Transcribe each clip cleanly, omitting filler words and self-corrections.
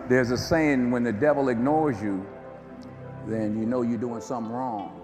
There's a saying, when the devil ignores you, then you know you're doing something wrong.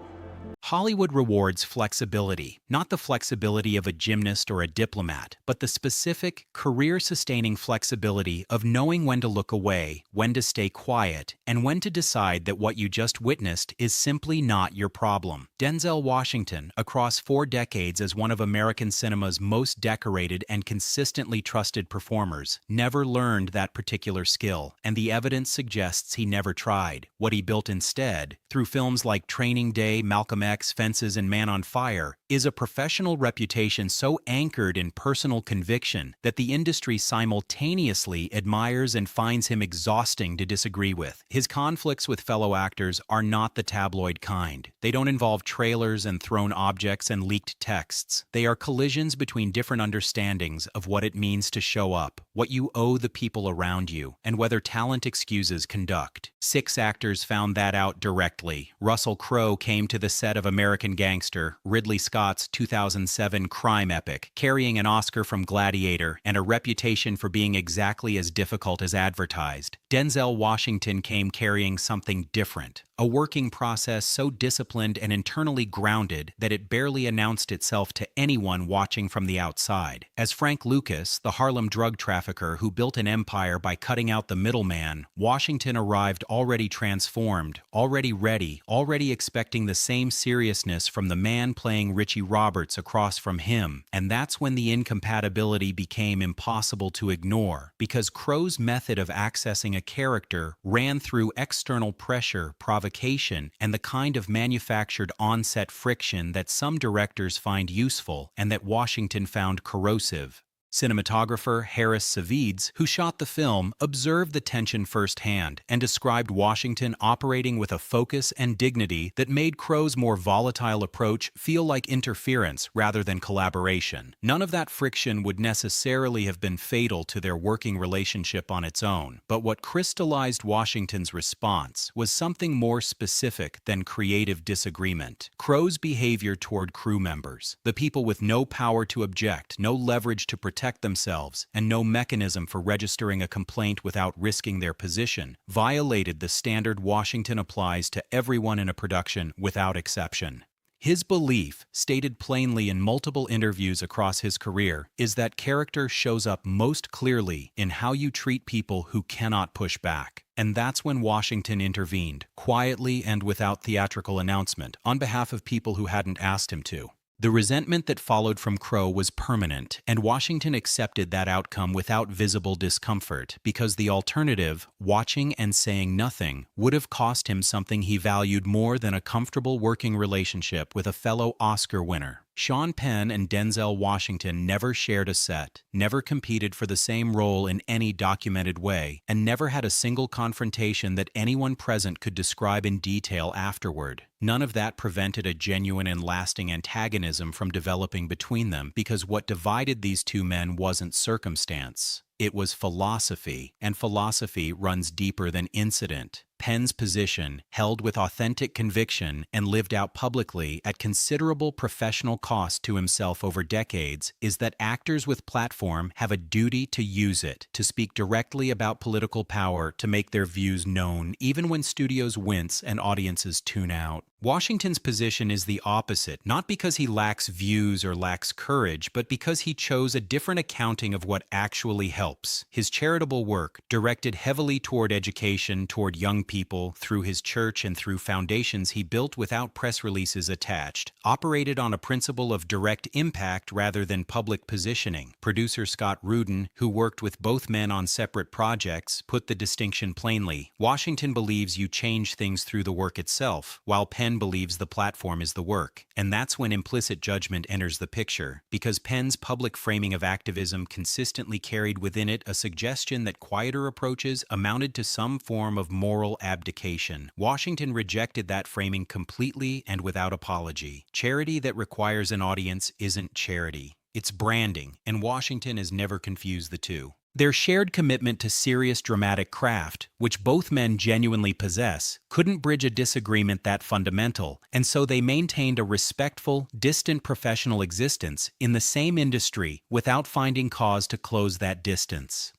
Hollywood rewards flexibility, not the flexibility of a gymnast or a diplomat, but the specific, career-sustaining flexibility of knowing when to look away, when to stay quiet, and when to decide that what you just witnessed is simply not your problem. Denzel Washington, across 4 decades as one of American cinema's most decorated and consistently trusted performers, never learned that particular skill, and the evidence suggests he never tried. What he built instead, through films like Training Day, Malcolm X, Fences, and Man on Fire, is a professional reputation so anchored in personal conviction that the industry simultaneously admires and finds him exhausting to disagree with. His conflicts with fellow actors are not the tabloid kind. They don't involve trailers and thrown objects and leaked texts. They are collisions between different understandings of what it means to show up, what you owe the people around you, and whether talent excuses conduct. 6 actors found that out directly. Russell Crowe came to the set of American Gangster, Ridley Scott's 2007 crime epic, carrying an Oscar from Gladiator and a reputation for being exactly as difficult as advertised. Denzel Washington came carrying something different, a working process so disciplined and internally grounded that it barely announced itself to anyone watching from the outside. As Frank Lucas, the Harlem drug trafficker who built an empire by cutting out the middleman, Washington arrived already transformed, already ready, already expecting the same seriousness from the man playing Richie Roberts across from him. And that's when the incompatibility became impossible to ignore, because Crowe's method of accessing a character ran through external pressure, provocation, and the kind of manufactured on-set friction that some directors find useful and that Washington found corrosive. Cinematographer Harris Feuds, who shot the film, observed the tension firsthand and described Washington operating with a focus and dignity that made Crowe's more volatile approach feel like interference rather than collaboration. None of that friction would necessarily have been fatal to their working relationship on its own, but what crystallized Washington's response was something more specific than creative disagreement. Crowe's behavior toward crew members, the people with no power to object, no leverage to protect themselves, and no mechanism for registering a complaint without risking their position, violated the standard Washington applies to everyone in a production without exception. His belief, stated plainly in multiple interviews across his career, is that character shows up most clearly in how you treat people who cannot push back. And that's when Washington intervened, quietly and without theatrical announcement, on behalf of people who hadn't asked him to. The resentment that followed from Crowe was permanent, and Washington accepted that outcome without visible discomfort, because the alternative, watching and saying nothing, would have cost him something he valued more than a comfortable working relationship with a fellow Oscar winner. Sean Penn and Denzel Washington never shared a set, never competed for the same role in any documented way, and never had a single confrontation that anyone present could describe in detail afterward. None of that prevented a genuine and lasting antagonism from developing between them, because what divided these two men wasn't circumstance. It was philosophy, and philosophy runs deeper than incident. Penn's position, held with authentic conviction and lived out publicly at considerable professional cost to himself over decades, is that actors with platform have a duty to use it, to speak directly about political power, to make their views known, even when studios wince and audiences tune out. Washington's position is the opposite, not because he lacks views or lacks courage, but because he chose a different accounting of what actually helps. His charitable work, directed heavily toward education, toward young people, through his church and through foundations he built without press releases attached, operated on a principle of direct impact rather than public positioning. Producer Scott Rudin, who worked with both men on separate projects, put the distinction plainly. Washington believes you change things through the work itself, while Penn believes the platform is the work. And that's when implicit judgment enters the picture, because Penn's public framing of activism consistently carried within it a suggestion that quieter approaches amounted to some form of moral abdication. Washington rejected that framing completely and without apology. Charity that requires an audience isn't charity. It's branding, and Washington has never confused the two. Their shared commitment to serious dramatic craft, which both men genuinely possess, couldn't bridge a disagreement that fundamental, and so they maintained a respectful, distant professional existence in the same industry without finding cause to close that distance.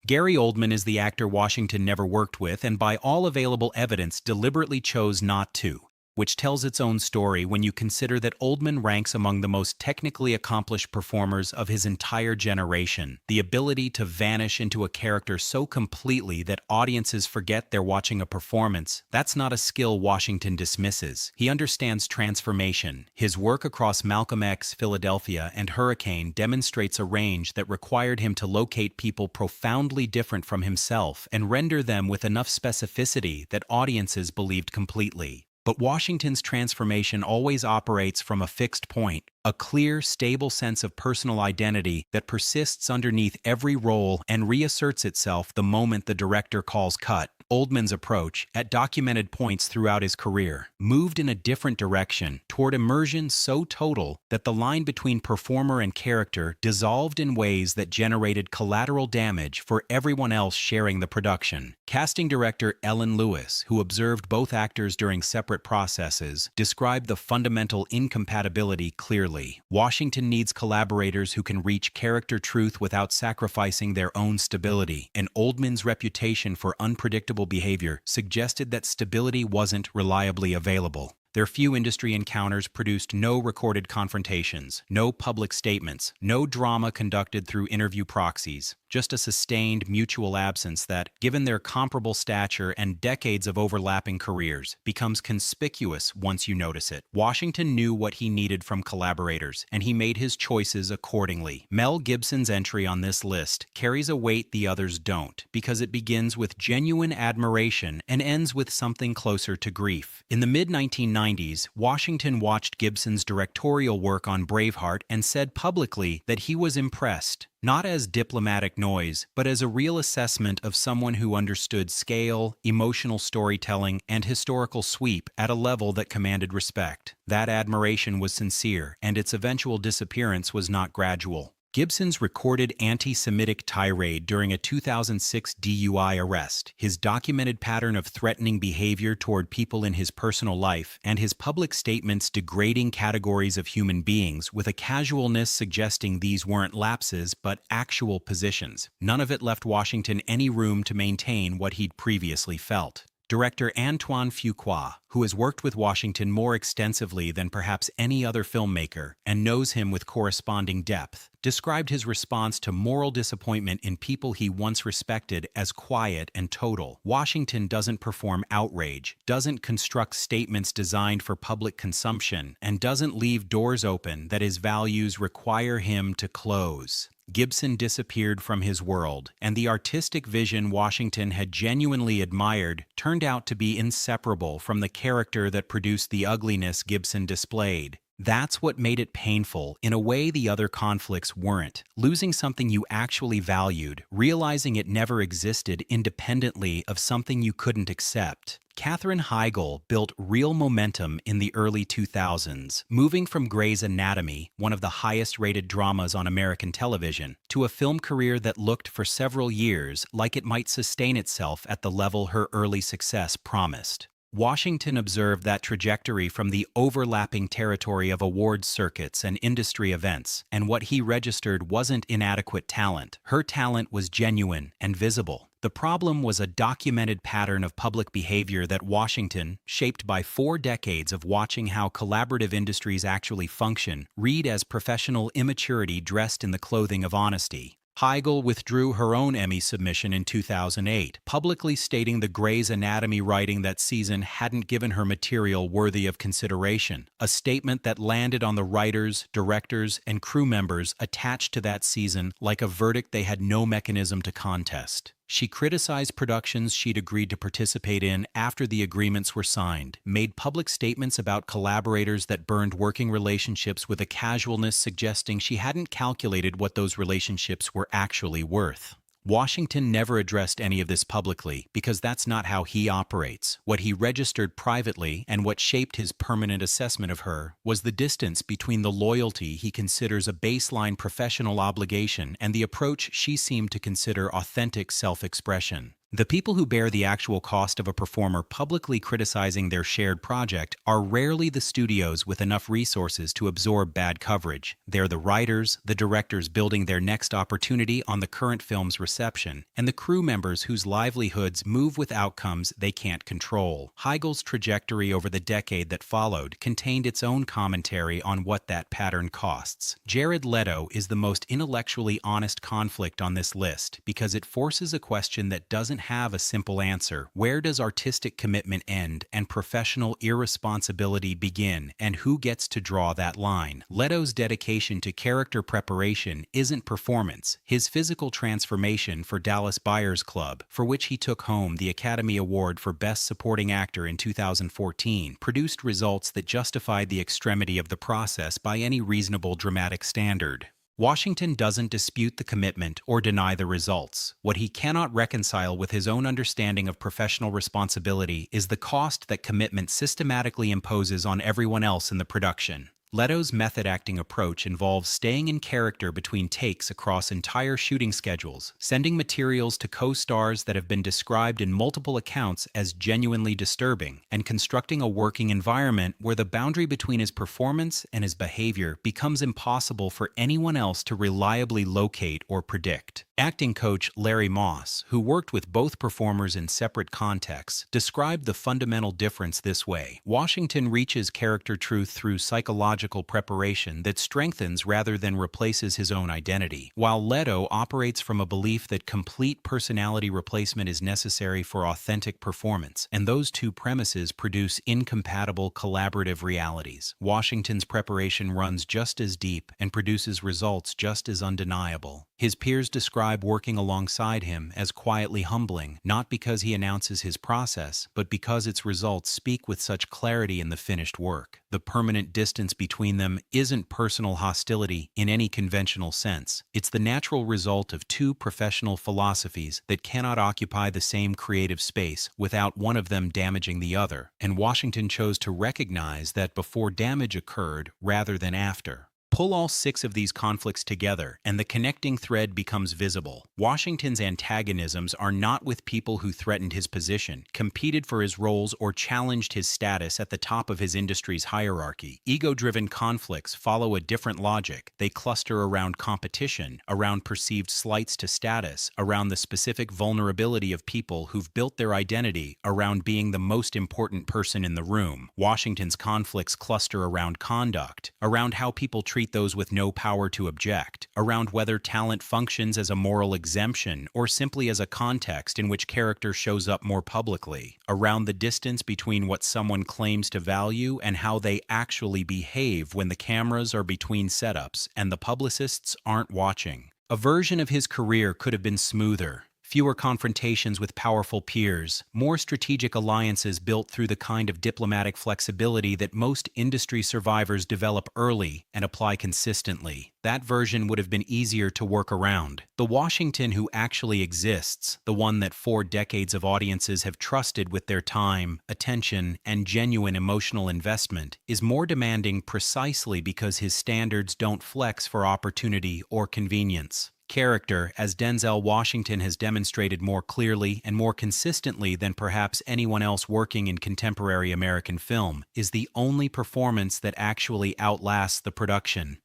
Gary Oldman is the actor Washington never worked with and by all available evidence deliberately chose not to, which tells its own story when you consider that Oldman ranks among the most technically accomplished performers of his entire generation. The ability to vanish into a character so completely that audiences forget they're watching a performance, that's not a skill Washington dismisses. He understands transformation. His work across Malcolm X, Philadelphia, and Hurricane demonstrates a range that required him to locate people profoundly different from himself and render them with enough specificity that audiences believed completely. But Washington's transformation always operates from a fixed point, a clear, stable sense of personal identity that persists underneath every role and reasserts itself the moment the director calls cut. Oldman's approach, at documented points throughout his career, moved in a different direction, toward immersion so total that the line between performer and character dissolved in ways that generated collateral damage for everyone else sharing the production. Casting director Ellen Lewis, who observed both actors during separate processes, described the fundamental incompatibility clearly. Washington needs collaborators who can reach character truth without sacrificing their own stability, and Oldman's reputation for unpredictable behavior suggested that stability wasn't reliably available. Their few industry encounters produced no recorded confrontations, no public statements, no drama conducted through interview proxies, just a sustained mutual absence that, given their comparable stature and decades of overlapping careers, becomes conspicuous once you notice it. Washington knew what he needed from collaborators, and he made his choices accordingly. Mel Gibson's entry on this list carries a weight the others don't, because it begins with genuine admiration and ends with something closer to grief. In the mid-1990s, Washington watched Gibson's directorial work on Braveheart and said publicly that he was impressed, not as diplomatic noise, but as a real assessment of someone who understood scale, emotional storytelling, and historical sweep at a level that commanded respect. That admiration was sincere, and its eventual disappearance was not gradual. Gibson's recorded anti-Semitic tirade during a 2006 DUI arrest, his documented pattern of threatening behavior toward people in his personal life, and his public statements degrading categories of human beings with a casualness suggesting these weren't lapses but actual positions. None of it left Washington any room to maintain what he'd previously felt. Director Antoine Fuqua, who has worked with Washington more extensively than perhaps any other filmmaker and knows him with corresponding depth, described his response to moral disappointment in people he once respected as quiet and total. Washington doesn't perform outrage, doesn't construct statements designed for public consumption, and doesn't leave doors open that his values require him to close. Gibson disappeared from his world, and the artistic vision Washington had genuinely admired turned out to be inseparable from the character that produced the ugliness Gibson displayed. That's what made it painful in a way the other conflicts weren't. Losing something you actually valued, realizing it never existed independently of something you couldn't accept. Katherine Heigl built real momentum in the early 2000s, moving from Grey's Anatomy, one of the highest-rated dramas on American television, to a film career that looked for several years like it might sustain itself at the level her early success promised. Washington observed that trajectory from the overlapping territory of awards circuits and industry events, and what he registered wasn't inadequate talent. Her talent was genuine and visible. The problem was a documented pattern of public behavior that Washington, shaped by 4 decades of watching how collaborative industries actually function, read as professional immaturity dressed in the clothing of honesty. Heigl withdrew her own Emmy submission in 2008, publicly stating the Grey's Anatomy writing that season hadn't given her material worthy of consideration, a statement that landed on the writers, directors, and crew members attached to that season like a verdict they had no mechanism to contest. She criticized productions she'd agreed to participate in after the agreements were signed, made public statements about collaborators that burned working relationships with a casualness suggesting she hadn't calculated what those relationships were actually worth. Washington never addressed any of this publicly because that's not how he operates. What he registered privately and what shaped his permanent assessment of her was the distance between the loyalty he considers a baseline professional obligation and the approach she seemed to consider authentic self-expression. The people who bear the actual cost of a performer publicly criticizing their shared project are rarely the studios with enough resources to absorb bad coverage. They're the writers, the directors building their next opportunity on the current film's reception, and the crew members whose livelihoods move with outcomes they can't control. Heigl's trajectory over the decade that followed contained its own commentary on what that pattern costs. Jared Leto is the most intellectually honest conflict on this list because it forces a question that doesn't have a simple answer. Where does artistic commitment end and professional irresponsibility begin, and who gets to draw that line? Leto's dedication to character preparation isn't performance. His physical transformation for Dallas Buyers Club, for which he took home the Academy Award for Best Supporting Actor in 2014, produced results that justified the extremity of the process by any reasonable dramatic standard. Washington doesn't dispute the commitment or deny the results. What he cannot reconcile with his own understanding of professional responsibility is the cost that commitment systematically imposes on everyone else in the production. Leto's method-acting approach involves staying in character between takes across entire shooting schedules, sending materials to co-stars that have been described in multiple accounts as genuinely disturbing, and constructing a working environment where the boundary between his performance and his behavior becomes impossible for anyone else to reliably locate or predict. Acting coach Larry Moss, who worked with both performers in separate contexts, described the fundamental difference this way. Washington reaches character truth through psychological preparation that strengthens rather than replaces his own identity, while Leto operates from a belief that complete personality replacement is necessary for authentic performance, and those two premises produce incompatible collaborative realities. Washington's preparation runs just as deep and produces results just as undeniable. His peers describe working alongside him as quietly humbling, not because he announces his process, but because its results speak with such clarity in the finished work. The permanent distance between them isn't personal hostility in any conventional sense. It's the natural result of two professional philosophies that cannot occupy the same creative space without one of them damaging the other, and Washington chose to recognize that before damage occurred rather than after. Pull all 6 of these conflicts together, and the connecting thread becomes visible. Washington's antagonisms are not with people who threatened his position, competed for his roles, or challenged his status at the top of his industry's hierarchy. Ego-driven conflicts follow a different logic. They cluster around competition, around perceived slights to status, around the specific vulnerability of people who've built their identity around being the most important person in the room. Washington's conflicts cluster around conduct, around how people treat those with no power to object, around whether talent functions as a moral exemption or simply as a context in which character shows up more publicly, around the distance between what someone claims to value and how they actually behave when the cameras are between setups and the publicists aren't watching. A version of his career could have been smoother. Fewer confrontations with powerful peers, more strategic alliances built through the kind of diplomatic flexibility that most industry survivors develop early and apply consistently. That version would have been easier to work around. The Washington who actually exists, the one that 4 decades of audiences have trusted with their time, attention, and genuine emotional investment, is more demanding precisely because his standards don't flex for opportunity or convenience. Character, as Denzel Washington has demonstrated more clearly and more consistently than perhaps anyone else working in contemporary American film, is the only performance that actually outlasts the production.